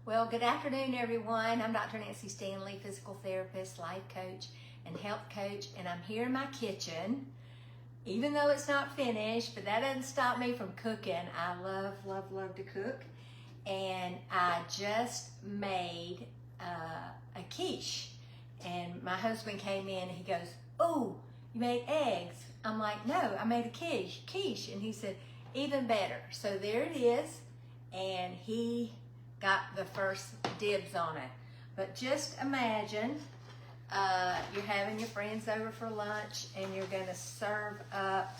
Well, good afternoon, everyone. I'm Dr. Nancy Stanley, physical therapist, life coach, and health coach, and I'm here in my kitchen, even though it's not finished, but that doesn't stop me from cooking. I love, love, love to cook, and I just made a quiche, and my husband came in, and he goes, "Oh, you made eggs." I'm like, "No, I made a quiche," and he said, "Even better." So there it is, and he got the first dibs on it. But just imagine you're having your friends over for lunch and you're going to serve up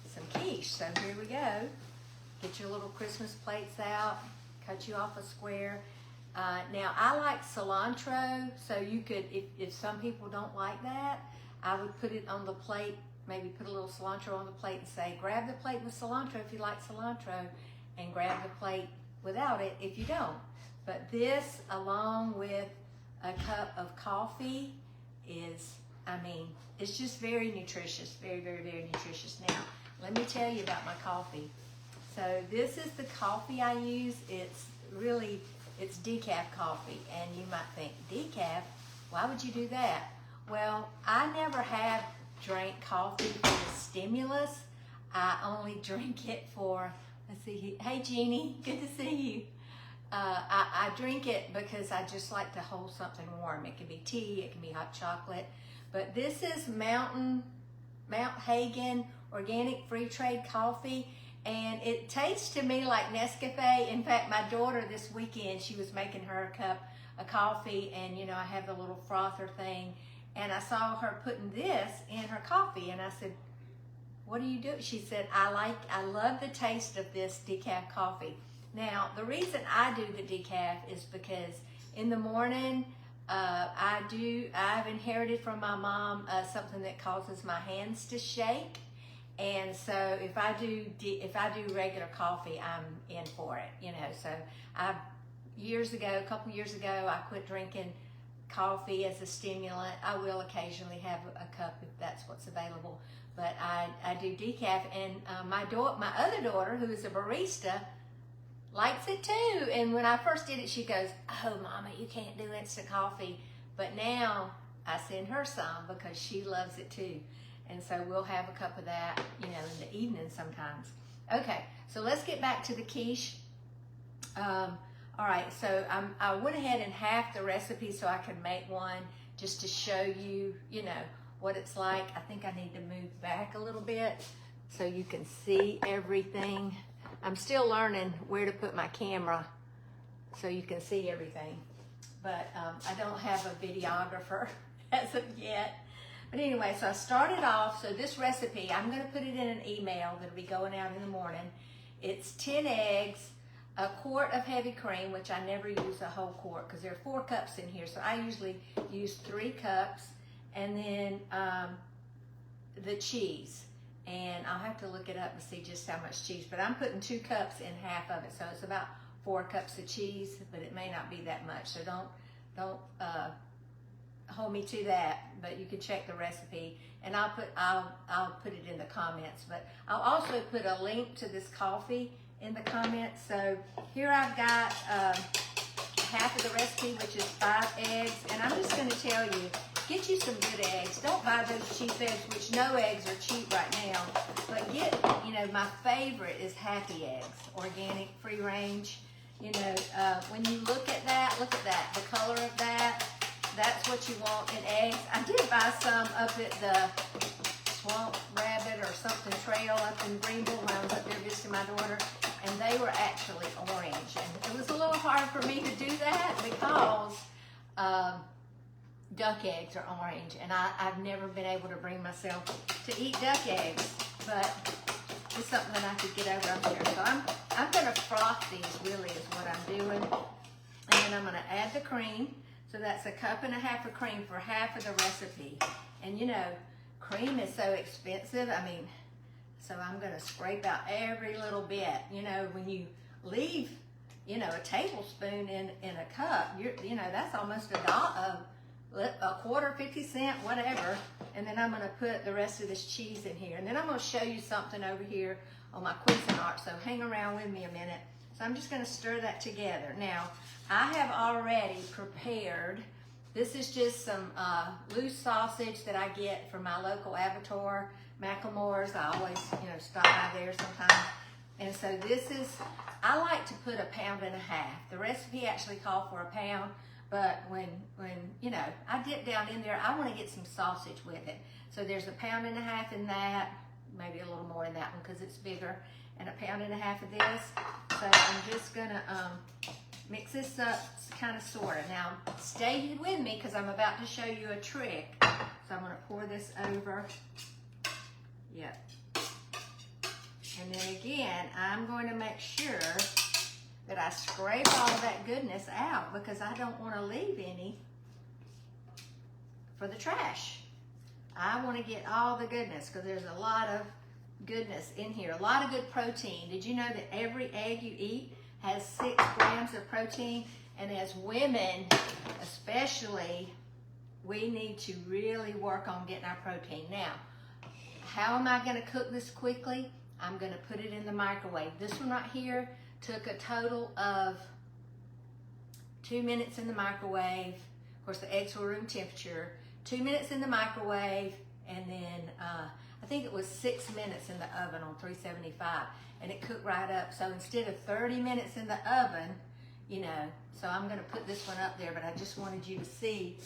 some quiche. So here we go. Get your little Christmas plates out, cut you off a square. Now I like cilantro, so you could, if some people don't like that, I would put it on the plate, maybe put a little cilantro on the plate and say, grab the plate with cilantro if you like cilantro, and grab the plate without it if you don't. But this, along with a cup of coffee, is, it's just very nutritious, very, very, very nutritious. Now, let me tell you about my coffee. So this is the coffee I use. It's decaf coffee, and you might think, decaf? Why would you do that? Well, I never have drank coffee for the stimulus. I only drink it for, let's see, hey Jeannie, good to see you. I drink it because I just like to hold something warm. It can be tea, it can be hot chocolate. But this is Mount Hagen organic free trade coffee, and it tastes to me like Nescafe. In fact, my daughter this weekend, she was making her a cup of coffee, and I have the little frother thing, and I saw her putting this in her coffee, and I said, "What do you do?" She said, I love the taste of this decaf coffee. Now, the reason I do the decaf is because in the morning, I've inherited from my mom something that causes my hands to shake. And so if I do regular coffee, I'm in for it, So a couple years ago, I quit drinking coffee as a stimulant. I will occasionally have a cup if that's what's available, but I do decaf, and my other daughter, who is a barista, likes it too. And when I first did it, she goes, "Oh, Mama, you can't do instant coffee." But now I send her some because she loves it too. And so we'll have a cup of that, in the evening sometimes. Okay, so let's get back to the quiche. All right, so I went ahead and halved the recipe so I could make one just to show you, what it's like. I think I need to move back a little bit so you can see everything. I'm still learning where to put my camera so you can see everything. But I don't have a videographer as of yet. But anyway, so I started off, so this recipe, I'm going to put it in an email that'll be going out in the morning. It's 10 eggs, a quart of heavy cream, which I never use a whole quart because there are 4 cups in here. So I usually use 3 cups, and then the cheese. And I'll have to look it up and see just how much cheese. But I'm putting 2 cups in half of it, so it's about 4 cups of cheese, but it may not be that much. So don't hold me to that, but you can check the recipe, and I'll put it in the comments. But I'll also put a link to this coffee in the comments. So here I've got half of the recipe, which is 5 eggs, and I'm just going to tell you, get you some good eggs. Don't buy those cheap eggs, which no eggs are cheap right now, but get, my favorite is Happy Eggs, organic, free range. When you look at that, the color of that, that's what you want in eggs. I did buy some up at the Swamp Rabbit or something trail up in Greenville when I was up there visiting my daughter, and they were actually orange. And it was a little hard for me to do that because duck eggs are orange, and I've never been able to bring myself to eat duck eggs, but it's something that I could get over up there. So I'm going to froth these, really, is what I'm doing. And then I'm going to add the cream. So that's 1.5 cups of cream for half of the recipe. And cream is so expensive. So I'm going to scrape out every little bit. When you leave, a tablespoon in a cup, that's almost a quarter, 50 cents, whatever. And then I'm going to put the rest of this cheese in here. And then I'm going to show you something over here on my Cuisinart. So hang around with me a minute. So I'm just gonna stir that together. Now, I have already prepared, this is just some loose sausage that I get from my local abattoir, Macklemore's. I always, stop by there sometimes. And so this is, I like to put 1.5 pounds. The recipe actually called for 1 pound, but when I dip down in there, I want to get some sausage with it. So there's 1.5 pounds in that, maybe a little more in that one because it's bigger, and 1.5 pounds of this. So I'm just gonna mix this up kind of sorta. Now stay with me because I'm about to show you a trick. So I'm gonna pour this over. Yep. And then again, I'm going to make sure that I scrape all of that goodness out because I don't want to leave any for the trash. I want to get all the goodness because there's a lot of goodness in here, a lot of good protein. Did you know that every egg you eat has 6 grams of protein? And as women, especially, we need to really work on getting our protein. Now, how am I going to cook this quickly? I'm going to put it in the microwave. This one right here took a total of 2 minutes in the microwave. Of course, the eggs were room temperature. 2 minutes in the microwave, and then I think it was 6 minutes in the oven on 375, and it cooked right up. So instead of 30 minutes in the oven, so I'm going to put this one up there, but I just wanted you to see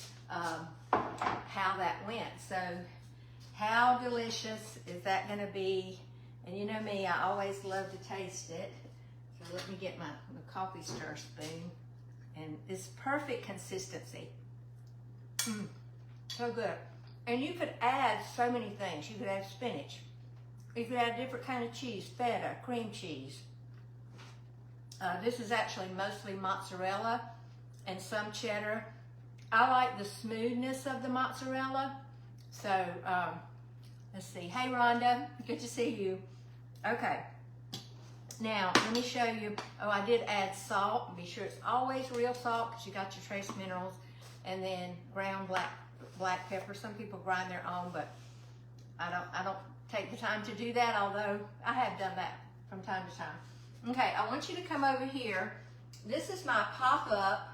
how that went. So how delicious is that going to be? And you know me, I always love to taste it. So let me get my coffee stir spoon. And it's perfect consistency. So good. And you could add so many things. You could add spinach. You could add different kind of cheese, feta, cream cheese. This is actually mostly mozzarella and some cheddar. I like the smoothness of the mozzarella. So let's see. Hey, Rhonda, good to see you. Okay, now let me show you. Oh, I did add salt. Be sure it's always real salt because you got your trace minerals, and then ground black pepper. Some people grind their own, but I don't take the time to do that. Although I have done that from time to time. Okay, I want you to come over here. This is my pop-up,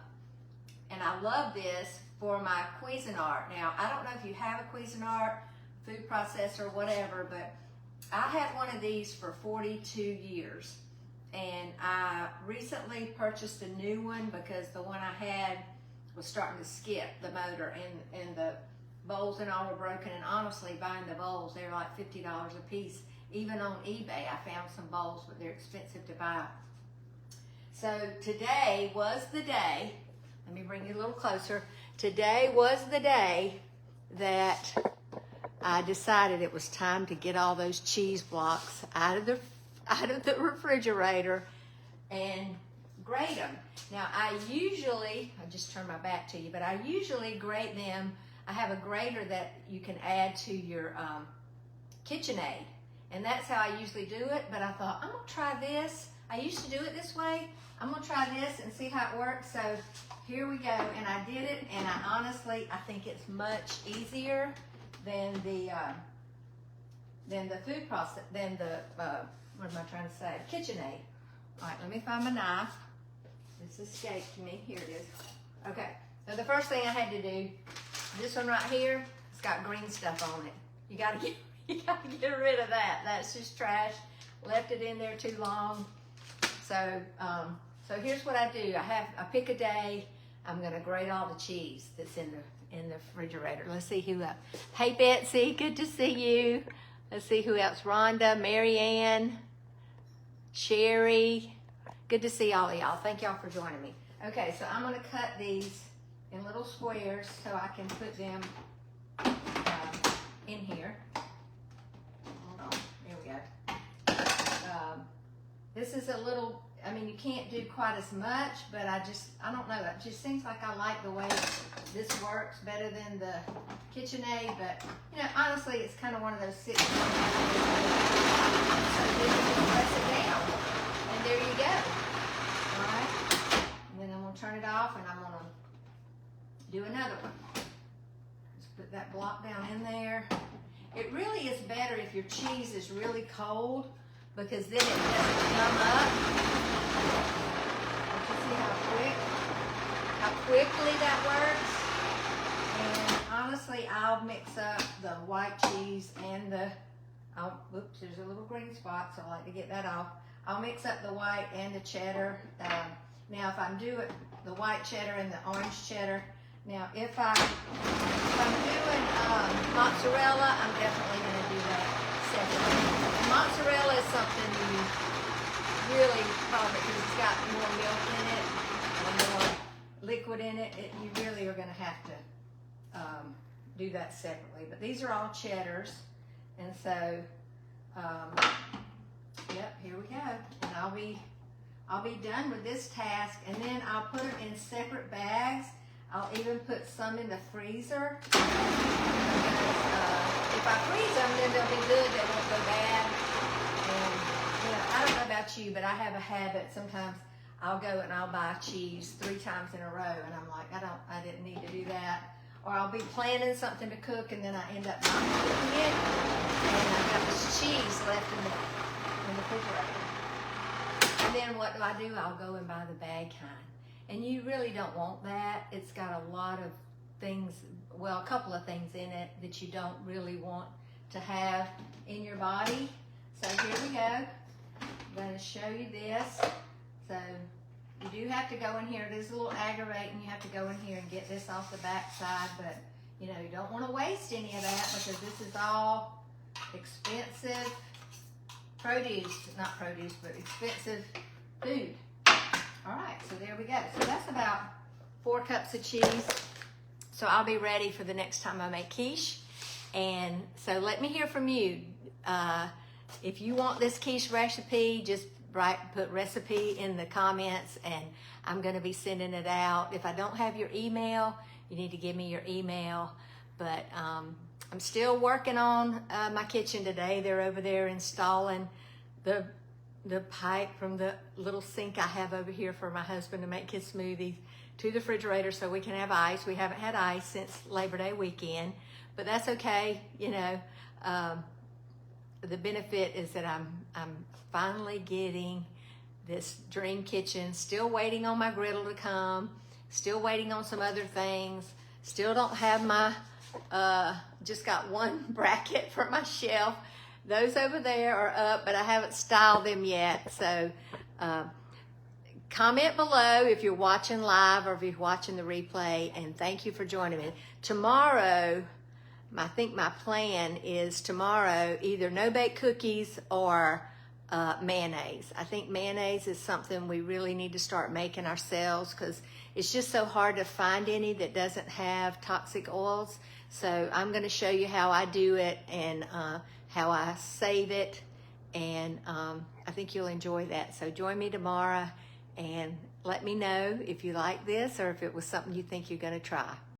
and I love this for my Cuisinart. Now I don't know if you have a Cuisinart food processor, whatever, but I had one of these for 42 years, and I recently purchased a new one because the one I had was starting to skip the motor, and the bowls and all were broken. And honestly, buying the bowls, they were like $50 a piece. Even on eBay, I found some bowls, but they're expensive to buy. So today was the day. Let me bring you a little closer. Today was the day that I decided it was time to get all those cheese blocks out of the refrigerator and grate them. Now I just turn my back to you, but I usually grate them. I have a grater that you can add to your KitchenAid, and that's how I usually do it. But I thought, I'm gonna try this. I used to do it this way. I'm gonna try this and see how it works. So here we go, and I did it, and I think it's much easier than the food process, what am I trying to say? KitchenAid. All right, let me find my knife. This escaped me. Here it is. Okay, so the first thing I had to do, this one right here, it's got green stuff on it. You gotta get rid of that. That's just trash. Left it in there too long. So here's what I do. I pick a day. I'm gonna grate all the cheese that's in the refrigerator. Let's see who else. Hey Betsy, good to see you. Let's see who else. Rhonda, Marianne, Sherry. Good to see all of y'all. Thank y'all for joining me. Okay, so I'm gonna cut these in little squares so I can put them in here. Hold on, there we go. This is a little, you can't do quite as much, but I don't know, it just seems like I like the way this works better than the KitchenAid, but honestly, it's kind of one of those six. So you just press it down, and there you go. All right, and then I'm gonna turn it off, and I'm gonna do another one. Just put that block down in there. It really is better if your cheese is really cold, because then it doesn't gum up. You can see how quickly that works. And honestly, I'll mix up the white cheese and the, oops, there's a little green spot, so I like to get that off. I'll mix up the white and the cheddar. Now, if I'm doing the white cheddar and the orange cheddar, now if I'm doing mozzarella, I'm definitely going to do that separately. And mozzarella is something you really probably, because it's got more milk in it or more liquid in it, you really are going to have to do that separately. But these are all cheddars, and so yep, here we go. And I'll be done with this task, and then I'll put them in separate bags. I'll even put some in the freezer. Because, if I freeze them, then they'll be good. They won't go bad. And you know, I don't know about you, but I have a habit. Sometimes I'll go and I'll buy cheese 3 times in a row, and I'm like, I didn't need to do that. Or I'll be planning something to cook, and then I end up not cooking it, and I've got this cheese left in the refrigerator. And then what do? I'll go and buy the bag kind. And you really don't want that. It's got a lot of things, well, a couple of things in it that you don't really want to have in your body. So here we go. I'm going to show you this. So you do have to go in here. It is a little aggravating. You have to go in here and get this off the back side, but you know, you don't want to waste any of that because this is all expensive produce, not produce, but expensive food. All right, so there we go. So that's about 4 cups of cheese. So I'll be ready for the next time I make quiche. And so let me hear from you. If you want this quiche recipe, just put recipe in the comments, and I'm going to be sending it out. If I don't have your email, you need to give me your email. But I'm still working on my kitchen today. They're over there installing the pipe from the little sink I have over here for my husband to make his smoothies to the refrigerator so we can have ice. We haven't had ice since Labor Day weekend, but that's okay. You know, the benefit is that I'm finally getting this dream kitchen. Still waiting on my griddle to come. Still waiting on some other things. Still don't have my, just got one bracket for my shelf. Those over there are up, but I haven't styled them yet. So comment below if you're watching live or if you're watching the replay, and thank you for joining me. Tomorrow, I think my plan is tomorrow either no-bake cookies or mayonnaise. I think mayonnaise is something we really need to start making ourselves because it's just so hard to find any that doesn't have toxic oils. So I'm going to show you how I do it and how I save it, and I think you'll enjoy that. So join me tomorrow and let me know if you like this or if it was something you think you're going to try.